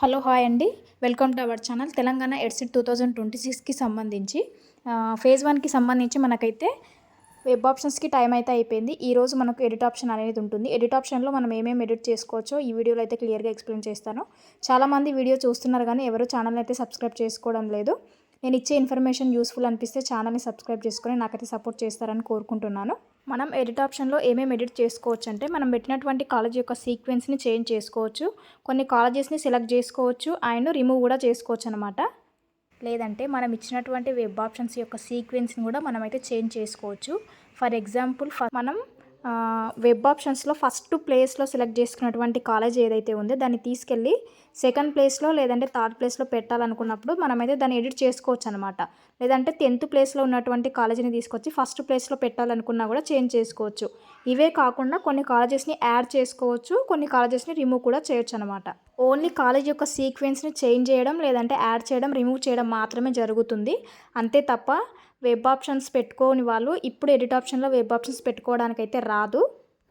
Hello hi అండి. Welcome to our channel. Telangana EdCET 2026కి సంబంధించి ఫేజ్ 1కి సంబంధించి మనకైతే వెబ్ ఆప్షన్స్కి టైం అయితే అయిపోయింది. ఈరోజు మనకు ఎడిట్ ఆప్షన్ అనేది ఉంటుంది. ఎడిట్ ఆప్షన్లో మనం ఏమేమి ఎడిట్ చేసుకోవచ్చో ఈ వీడియోలో అయితే క్లియర్గా ఎక్స్ప్లెయిన్ చేస్తాను. చాలామంది వీడియో చూస్తున్నారు కానీ ఎవరు ఛానల్ అయితే సబ్స్క్రైబ్ చేసుకోవడం లేదు. నేను ఇచ్చే ఇన్ఫర్మేషన్ యూస్ఫుల్ అనిపిస్తే ఛానల్ని సబ్స్క్రైబ్ చేసుకొని నాకైతే సపోర్ట్ చేస్తారని కోరుకుంటున్నాను. మనం ఎడిట్ ఆప్షన్లో ఏమేమి ఎడిట్ చేసుకోవచ్చు అంటే మనం పెట్టినటువంటి కాలేజ్ యొక్క సీక్వెన్స్ని చేంజ్ చేసుకోవచ్చు, కొన్ని కాలేజెస్ని సెలెక్ట్ చేసుకోవచ్చు అండ్ రిమూవ్ కూడా చేసుకోవచ్చు అనమాట. లేదంటే మనం ఇచ్చినటువంటి వెబ్ ఆప్షన్స్ యొక్క సీక్వెన్స్ని కూడా మనమైతే చేంజ్ చేసుకోవచ్చు. ఫర్ ఎగ్జాంపుల్ మనం వెబ్ ఆప్షన్స్లో ఫస్ట్ ప్లేస్లో సెలెక్ట్ చేసుకున్నటువంటి కాలేజ్ ఏదైతే ఉందో దాన్ని తీసుకెళ్ళి సెకండ్ ప్లేస్లో లేదంటే థర్డ్ ప్లేస్లో పెట్టాలనుకున్నప్పుడు మనమైతే దాన్ని ఎడిట్ చేసుకోవచ్చు అనమాట. లేదంటే 10th ప్లేస్లో ఉన్నటువంటి కాలేజీని తీసుకొచ్చి ఫస్ట్ ప్లేస్లో పెట్టాలనుకున్నా కూడా చేంజ్ చేసుకోవచ్చు. ఇవే కాకుండా కొన్ని కాలేజెస్ని యాడ్ చేసుకోవచ్చు, కొన్ని కాలేజెస్ని రిమూవ్ కూడా చేయొచ్చు అనమాట. ఓన్లీ కాలేజ్ యొక్క సీక్వెన్స్ని చేంజ్ చేయడం లేదంటే యాడ్ చేయడం, రిమూవ్ చేయడం మాత్రమే జరుగుతుంది. అంతే తప్ప వెబ్ ఆప్షన్స్ పెట్టుకోని వాళ్ళు ఇప్పుడు ఎడిట్ ఆప్షన్లో వెబ్ ఆప్షన్స్ పెట్టుకోవడానికైతే రాదు.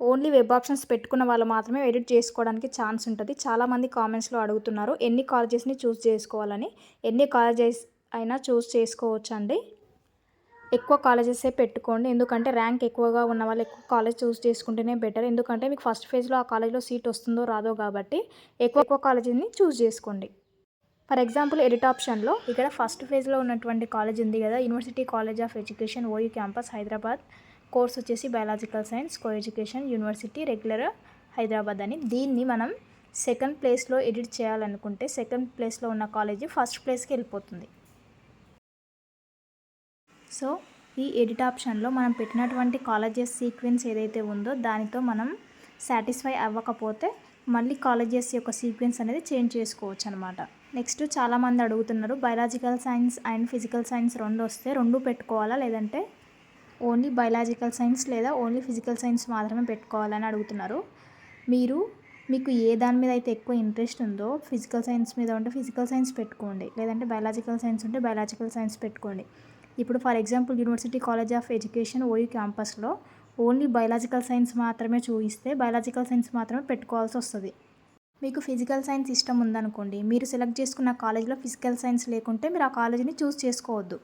ఓన్లీ వెబ్ ఆప్షన్స్ పెట్టుకున్న వాళ్ళు మాత్రమే ఎడిట్ చేసుకోవడానికి ఛాన్స్ ఉంటుంది. చాలామంది కామెంట్స్లో అడుగుతున్నారు ఎన్ని కాలేజెస్ని చూస్ చేసుకోవాలని. ఎన్ని కాలేజెస్ అయినా చూస్ చేసుకోవచ్చు అండి. ఎక్కువ కాలేజెసే పెట్టుకోండి, ఎందుకంటే ర్యాంక్ ఎక్కువగా ఉన్న వాళ్ళు ఎక్కువ కాలేజ్ చూస్ చేసుకుంటేనే బెటర్. ఎందుకంటే మీకు ఫస్ట్ ఫేజ్లో ఆ కాలేజ్లో సీట్ వస్తుందో రాదో కాబట్టి ఎక్కువ కాలేజీని చూస్ చేసుకోండి. ఫర్ ఎగ్జాంపుల్ ఎడిట్ ఆప్షన్లో ఇక్కడ ఫస్ట్ ఫేజ్లో ఉన్నటువంటి కాలేజ్ ఉంది కదా, university college of education OU campus Hyderabad. Course వచ్చేసి biological science, co education university regular Hyderabad అని. దీన్ని మనం సెకండ్ ప్లేస్లో ఎడిట్ చేయాలనుకుంటే సెకండ్ ప్లేస్లో ఉన్న కాలేజీ ఫస్ట్ ప్లేస్కి వెళ్ళిపోతుంది. సో ఈ ఎడిట్ ఆప్షన్లో మనం పెట్టినటువంటి కాలేజెస్ సీక్వెన్స్ ఏదైతే ఉందో దానితో మనం సాటిస్ఫై అవ్వకపోతే మళ్ళీ కాలేజెస్ యొక్క సీక్వెన్స్ అనేది చేంజ్ చేసుకోవచ్చు అనమాట. నెక్స్ట్ చాలామంది అడుగుతున్నారు biological science and physical science రెండు వస్తే రెండు పెట్టుకోవాలా, లేదంటే ఓన్లీ బయాలజికల్ సైన్స్ లేదా ఓన్లీ ఫిజికల్ సైన్స్ మాత్రమే పెట్టుకోవాలని అడుగుతున్నారు. మీకు ఏ దాని మీద అయితే ఎక్కువ ఇంట్రెస్ట్ ఉందో, ఫిజికల్ సైన్స్ మీద ఉంటే ఫిజికల్ సైన్స్ పెట్టుకోండి, లేదంటే బయాలజికల్ సైన్స్ ఉంటే బయాలజికల్ సైన్స్ పెట్టుకోండి. ఇప్పుడు for example university college of education OU క్యాంపస్లో ఓన్లీ బయాలజికల్ సైన్స్ మాత్రమే చూపిస్తే బయాలజికల్ సైన్స్ మాత్రమే పెట్టుకోవాల్సి వస్తుంది. మీకు ఫిజికల్ సైన్స్ ఇష్టం ఉందనుకోండి, మీరు సెలెక్ట్ చేసుకున్న కాలేజ్లో ఫిజికల్ సైన్స్ లేకుంటే మీరు ఆ కాలేజీని చూస్ చేసుకోవద్దు.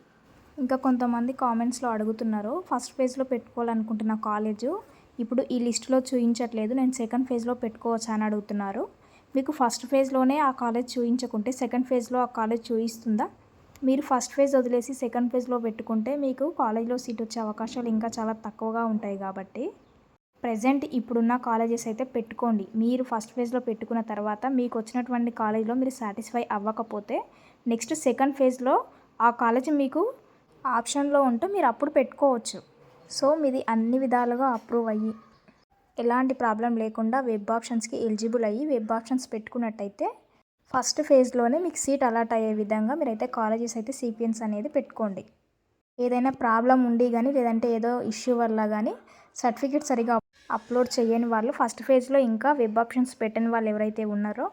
ఇంకా కొంతమంది కామెంట్స్లో అడుగుతున్నారు ఫస్ట్ ఫేజ్లో పెట్టుకోవాలనుకుంటున్న కాలేజు ఇప్పుడు ఈ లిస్టులో చూపించట్లేదు, నేను సెకండ్ ఫేజ్లో పెట్టుకోవచ్చా అని అడుగుతున్నారు. మీకు ఫస్ట్ ఫేజ్లోనే ఆ కాలేజ్ చూపించకుంటే సెకండ్ ఫేజ్లో ఆ కాలేజ్ చూపిస్తుందా? మీరు ఫస్ట్ ఫేజ్ వదిలేసి సెకండ్ ఫేజ్లో పెట్టుకుంటే మీకు కాలేజ్లో సీట్ వచ్చే అవకాశాలు ఇంకా చాలా తక్కువగా ఉంటాయి. కాబట్టి ప్రజెంట్ ఇప్పుడున్న కాలేజెస్ అయితే పెట్టుకోండి. మీరు ఫస్ట్ ఫేజ్లో పెట్టుకున్న తర్వాత మీకు వచ్చినటువంటి కాలేజ్లో మీరు సాటిస్ఫై అవ్వకపోతే నెక్స్ట్ సెకండ్ ఫేజ్లో ఆ కాలేజ్ మీకు ఆప్షన్లో ఉంటే మీరు అప్పుడు పెట్టుకోవచ్చు. సో మీది అన్ని విధాలుగా అప్రూవ్ అయ్యి ఎలాంటి ప్రాబ్లం లేకుండా వెబ్ ఆప్షన్స్కి ఎలిజిబుల్ అయ్యి వెబ్ ఆప్షన్స్ పెట్టుకున్నట్టయితే ఫస్ట్ ఫేజ్లోనే మీకు సీట్ అలాట్ అయ్యే విధంగా మీరైతే కాలేజెస్ అయితే సీక్వెన్స్ అనేది పెట్టుకోండి. ఏదైనా ప్రాబ్లం ఉండి కానీ లేదంటే ఏదో ఇష్యూ వల్ల కానీ సర్టిఫికేట్ సరిగా అప్లోడ్ చేయని వాళ్ళు ఫస్ట్ ఫేజ్లో ఇంకా వెబ్ ఆప్షన్స్ పెట్టని వాళ్ళు ఎవరైతే ఉన్నారో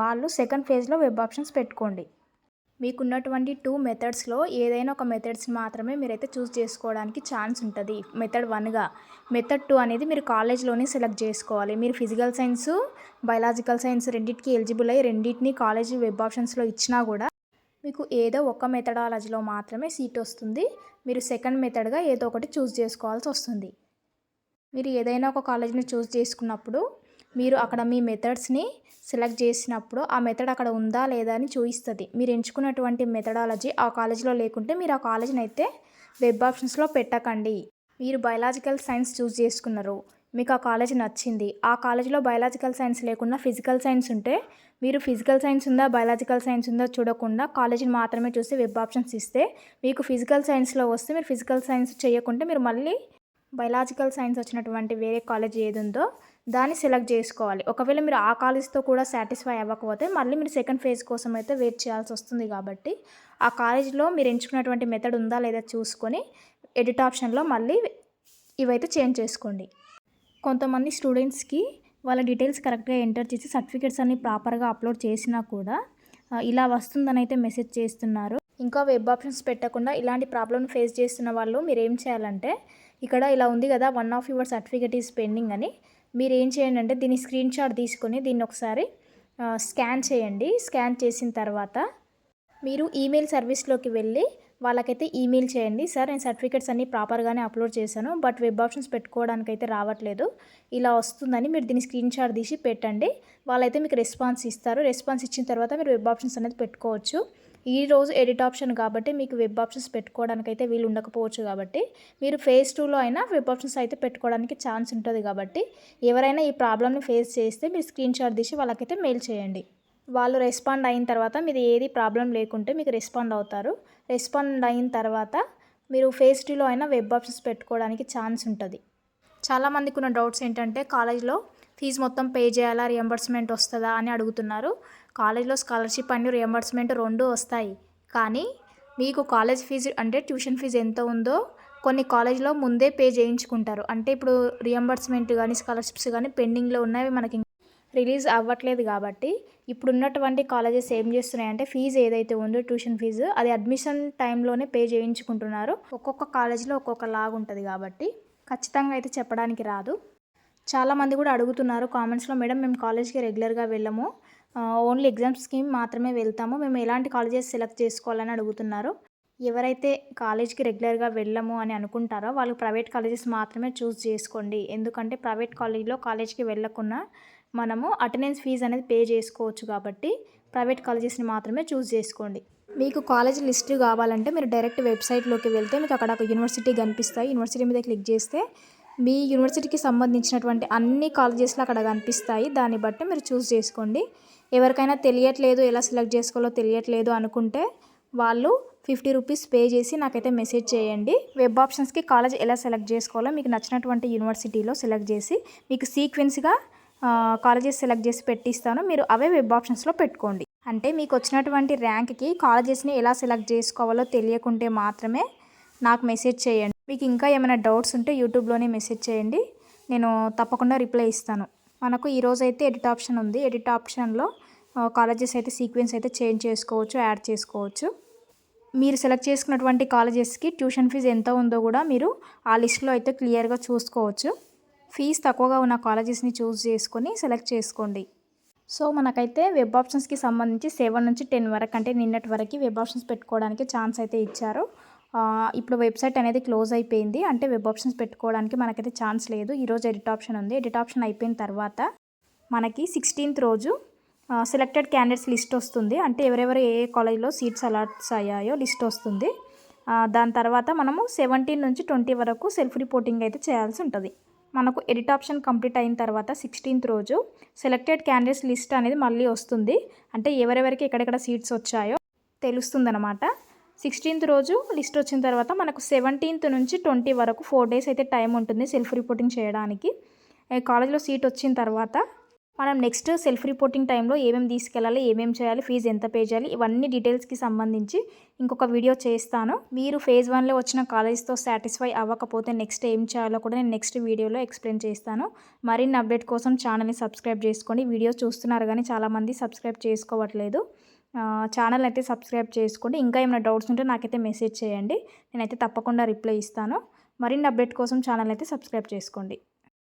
వాళ్ళు సెకండ్ ఫేజ్లో వెబ్ ఆప్షన్స్ పెట్టుకోండి. మీకున్నటువంటి 2 మెథడ్స్లో ఏదైనా ఒక మెథడ్స్ మాత్రమే మీరైతే చూస్ చేసుకోవడానికి ఛాన్స్ ఉంటుంది. మెథడ్ 1గా, మెథడ్ 2 అనేది మీరు కాలేజ్లోనే సెలెక్ట్ చేసుకోవాలి. మీరు ఫిజికల్ సైన్స్, బయాలజికల్ సైన్స్ రెండింటికి ఎలిజిబుల్ అయ్యి రెండింటిని కాలేజ్ వెబ్ ఆప్షన్స్లో ఇచ్చినా కూడా మీకు ఏదో ఒక మెథడాలజీలో మాత్రమే సీట్ వస్తుంది. మీరు సెకండ్ మెథడ్గా ఏదో ఒకటి చూస్ చేసుకోవాల్సి వస్తుంది. మీరు ఏదైనా ఒక కాలేజ్ని చూస్ చేసుకున్నప్పుడు మీరు అక్కడ మీ మెథడ్స్ని సెలెక్ట్ చేసినప్పుడు ఆ మెథడ్ అక్కడ ఉందా లేదా అని చూపిస్తుంది. మీరు ఎంచుకున్నటువంటి మెథడాలజీ ఆ కాలేజ్లో లేకుంటే మీరు ఆ కాలేజ్ని అయితే వెబ్ ఆప్షన్స్లో పెట్టకండి. మీరు బయాలజికల్ సైన్స్ చూస్ చేసుకున్నారు, మీకు ఆ కాలేజ్ నచ్చింది, ఆ కాలేజ్లో బయాలజికల్ సైన్స్ లేకుండా ఫిజికల్ సైన్స్ ఉంటే మీరు ఫిజికల్ సైన్స్ ఉందా బయాలజికల్ సైన్స్ ఉందా చూడకుండా కాలేజీని మాత్రమే చూసి వెబ్ ఆప్షన్స్ ఇస్తే మీకు ఫిజికల్ సైన్స్లో వస్తే మీరు ఫిజికల్ సైన్స్ చేయకుంటే మీరు మళ్ళీ బయాలజికల్ సైన్స్ వచ్చినటువంటి వేరే కాలేజ్ ఏది ఉందో దాన్ని సెలెక్ట్ చేసుకోవాలి. ఒకవేళ మీరు ఆ కాలేజ్తో కూడా సాటిస్ఫై అవ్వకపోతే మళ్ళీ మీరు సెకండ్ ఫేజ్ కోసం అయితే వెయిట్ చేయాల్సి వస్తుంది. కాబట్టి ఆ కాలేజ్లో మీరు ఎంచుకున్నటువంటి మెథడ్ ఉందా లేదా చూసుకొని ఎడిట్ ఆప్షన్లో మళ్ళీ ఇవైతే చేంజ్ చేసుకోండి. కొంతమంది స్టూడెంట్స్కి వాళ్ళ డీటెయిల్స్ కరెక్ట్గా ఎంటర్ చేసి సర్టిఫికేట్స్ అన్ని ప్రాపర్గా అప్లోడ్ చేసినా కూడా ఇలా వస్తుందని అయితే మెసేజ్ చేస్తున్నారు. ఇంకా వెబ్ ఆప్షన్స్ పెట్టకుండా ఇలాంటి ప్రాబ్లమ్ ఫేస్ చేస్తున్న వాళ్ళు మీరు ఏం చేయాలంటే ఇక్కడ ఇలా ఉంది కదా, 1 of your certificate is pending అని. మీరు ఏం చేయండి అంటే దీన్ని స్క్రీన్ షాట్ తీసుకొని దీన్ని ఒకసారి స్కాన్ చేయండి. స్కాన్ చేసిన తర్వాత మీరు ఈమెయిల్ సర్వీస్లోకి వెళ్ళి వాళ్ళకైతే ఈమెయిల్ చేయండి. సార్ నేను సర్టిఫికేట్స్ అన్నీ ప్రాపర్గానే అప్లోడ్ చేశాను, బట్ వెబ్ ఆప్షన్స్ పెట్టుకోవడానికైతే రావట్లేదు, ఇలా వస్తుందని మీరు దీన్ని స్క్రీన్ షాట్ తీసి పెట్టండి. వాళ్ళైతే మీకు రెస్పాన్స్ ఇస్తారు. రెస్పాన్స్ ఇచ్చిన తర్వాత మీరు వెబ్ ఆప్షన్స్ అనేది పెట్టుకోవచ్చు. ఈరోజు ఎడిట్ ఆప్షన్ కాబట్టి మీకు వెబ్ ఆప్షన్స్ పెట్టుకోవడానికైతే వీలు ఉండకపోవచ్చు, కాబట్టి మీరు ఫేజ్ 2లో అయినా వెబ్ ఆప్షన్స్ అయితే పెట్టుకోవడానికి ఛాన్స్ ఉంటుంది. కాబట్టి ఎవరైనా ఈ ప్రాబ్లమ్ని ఫేస్ చేస్తే మీరు స్క్రీన్ షాట్ తీసి వాళ్ళకైతే మెయిల్ చేయండి. వాళ్ళు రెస్పాండ్ అయిన తర్వాత మీది ఏది ప్రాబ్లం లేకుంటే మీకు రెస్పాండ్ అవుతారు. రెస్పాండ్ అయిన తర్వాత మీరు ఫేజ్ 2లో అయినా వెబ్ ఆప్షన్స్ పెట్టుకోవడానికి ఛాన్స్ ఉంటుంది. చాలామందికి ఉన్న డౌట్స్ ఏంటంటే కాలేజ్లో ఫీజు మొత్తం పే చేయాలా, రియంబర్స్మెంట్ వస్తుందా అని అడుగుతున్నారు. కాలేజ్లో స్కాలర్షిప్ అండ్ రియంబర్స్మెంట్ 2 వస్తాయి. కానీ మీకు కాలేజ్ ఫీజు అంటే ట్యూషన్ ఫీజు ఎంత ఉందో కొన్ని కాలేజ్లో ముందే పే చేయించుకుంటారు. అంటే ఇప్పుడు రియంబర్స్మెంట్ కానీ స్కాలర్షిప్స్ కానీ పెండింగ్లో ఉన్నవి మనకి రిలీజ్ అవ్వట్లేదు. కాబట్టి ఇప్పుడున్నటువంటి కాలేజెస్ ఏం చేస్తున్నాయంటే ఫీజు ఏదైతే ఉందో ట్యూషన్ ఫీజు అది అడ్మిషన్ టైంలోనే పే చేయించుకుంటున్నారు. ఒక్కొక్క కాలేజీలో ఒక్కొక్క లాగా ఉంటుంది కాబట్టి ఖచ్చితంగా అయితే చెప్పడానికి రాదు. చాలామంది కూడా అడుగుతున్నారు కామెంట్స్లో, మేడం మేము కాలేజ్కి రెగ్యులర్గా వెళ్ళము, ఓన్లీ ఎగ్జామ్స్కి మాత్రమే వెళ్తాము, మేము ఎలాంటి కాలేజెస్ సెలెక్ట్ చేసుకోవాలని అడుగుతున్నారు. ఎవరైతే కాలేజ్కి రెగ్యులర్గా వెళ్ళము అని అనుకుంటారో వాళ్ళు ప్రైవేట్ కాలేజెస్ మాత్రమే చూస్ చేసుకోండి. ఎందుకంటే ప్రైవేట్ కాలేజ్కి వెళ్ళకుండా మనము అటెండెన్స్ ఫీజు అనేది పే చేసుకోవచ్చు. కాబట్టి ప్రైవేట్ కాలేజెస్ని మాత్రమే చూస్ చేసుకోండి. మీకు కాలేజ్ లిస్ట్ కావాలంటే మీరు డైరెక్ట్ వెబ్సైట్లోకి వెళ్తే మీకు అక్కడ ఒక యూనివర్సిటీ కనిపిస్తాయి. యూనివర్సిటీ మీద క్లిక్ చేస్తే మీ యూనివర్సిటీకి సంబంధించినటువంటి అన్ని కాలేజెస్లో అక్కడ కనిపిస్తాయి. దాన్ని బట్టి మీరు చూస్ చేసుకోండి. ఎవరికైనా తెలియట్లేదు, ఎలా సెలెక్ట్ చేసుకోవాలో తెలియట్లేదు అనుకుంటే వాళ్ళు 50 రూపీస్ పే చేసి నాకైతే మెసేజ్ చేయండి. వెబ్ ఆప్షన్స్కి కాలేజ్ ఎలా సెలెక్ట్ చేసుకోవాలో మీకు నచ్చినటువంటి యూనివర్సిటీలో సెలెక్ట్ చేసి మీకు సీక్వెన్స్గా కాలేజెస్ సెలెక్ట్ చేసి పెట్టిస్తాను. మీరు అవే వెబ్ ఆప్షన్స్లో పెట్టుకోండి. అంటే మీకు వచ్చినటువంటి ర్యాంక్కి కాలేజెస్ని ఎలా సెలెక్ట్ చేసుకోవాలో తెలియకుంటే మాత్రమే నాకు మెసేజ్ చేయండి. మీకు ఇంకా ఏమైనా డౌట్స్ ఉంటే యూట్యూబ్లోనే మెసేజ్ చేయండి, నేను తప్పకుండా రిప్లై ఇస్తాను. మనకు ఈరోజు అయితే ఎడిట్ ఆప్షన్ ఉంది. ఎడిట్ ఆప్షన్లో కాలేజెస్ అయితే సీక్వెన్స్ అయితే చేంజ్ చేసుకోవచ్చు, యాడ్ చేసుకోవచ్చు. మీరు సెలెక్ట్ చేసుకున్నటువంటి కాలేజెస్కి ట్యూషన్ ఫీజు ఎంత ఉందో కూడా మీరు ఆ లిస్ట్లో అయితే క్లియర్గా చూసుకోవచ్చు. ఫీజు తక్కువగా ఉన్న కాలేజెస్ని చూస్ చేసుకొని సెలెక్ట్ చేసుకోండి. సో మనకైతే వెబ్ ఆప్షన్స్కి సంబంధించి 7 నుంచి 10 వరకు అంటే నిన్నటి వరకు వెబ్ ఆప్షన్స్ పెట్టుకోవడానికి ఛాన్స్ అయితే ఇచ్చారు. ఇప్పుడు వెబ్సైట్ అనేది క్లోజ్ అయిపోయింది. అంటే వెబ్ ఆప్షన్స్ పెట్టుకోవడానికి మనకైతే ఛాన్స్ లేదు. ఈరోజు ఎడిట్ ఆప్షన్ ఉంది. ఎడిట్ ఆప్షన్ అయిపోయిన తర్వాత మనకి 16th రోజు సెలెక్టెడ్ క్యాండిడేట్స్ లిస్ట్ వస్తుంది. అంటే ఎవరెవరు ఏ కాలేజ్లో సీట్స్ అలాట్స్ అయ్యాయో లిస్ట్ వస్తుంది. దాని తర్వాత మనము 17 నుంచి 20 వరకు సెల్ఫ్ రిపోర్టింగ్ అయితే చేయాల్సి ఉంటుంది. మనకు ఎడిట్ ఆప్షన్ కంప్లీట్ అయిన తర్వాత 16th రోజు సెలెక్టెడ్ క్యాండిడేట్స్ లిస్ట్ అనేది మళ్ళీ వస్తుంది. అంటే ఎవరెవరికి ఎక్కడెక్కడ సీట్స్ వచ్చాయో తెలుస్తుందన్నమాట. 16th రోజు లిస్ట్ వచ్చిన తర్వాత మనకు 17th నుంచి 20 వరకు 4 days అయితే టైం ఉంటుంది సెల్ఫ్ రిపోర్టింగ్ చేయడానికి. కాలేజ్లో సీట్ వచ్చిన తర్వాత మనం నెక్స్ట్ సెల్ఫ్ రిపోర్టింగ్ టైంలో ఏమేమి తీసుకెళ్ళాలి, ఏమేమి చేయాలి, ఫీజు ఎంత పే చేయాలి, ఇవన్నీ డీటెయిల్స్కి సంబంధించి ఇంకొక వీడియో చేస్తాను. మీరు ఫేజ్ 1లో వచ్చిన కాలేజ్తో సాటిస్ఫై అవ్వకపోతే నెక్స్ట్ ఏం చేయాలో కూడా నేను నెక్స్ట్ వీడియోలో ఎక్స్ప్లెయిన్ చేస్తాను. మరిన్ని అప్డేట్ కోసం ఛానల్ని సబ్స్క్రైబ్ చేసుకోండి. వీడియోస్ చూస్తున్నారు కానీ చాలామంది సబ్స్క్రైబ్ చేసుకోవట్లేదు. ఛానల్ అయితే సబ్స్క్రైబ్ చేసుకోండి. ఇంకా ఏమైనా డౌట్స్ ఉంటే నాకైతే మెసేజ్ చేయండి, నేనైతే తప్పకుండా రిప్లై ఇస్తాను. మరిన్ని అప్డేట్ కోసం ఛానల్ అయితే సబ్స్క్రైబ్ చేసుకోండి.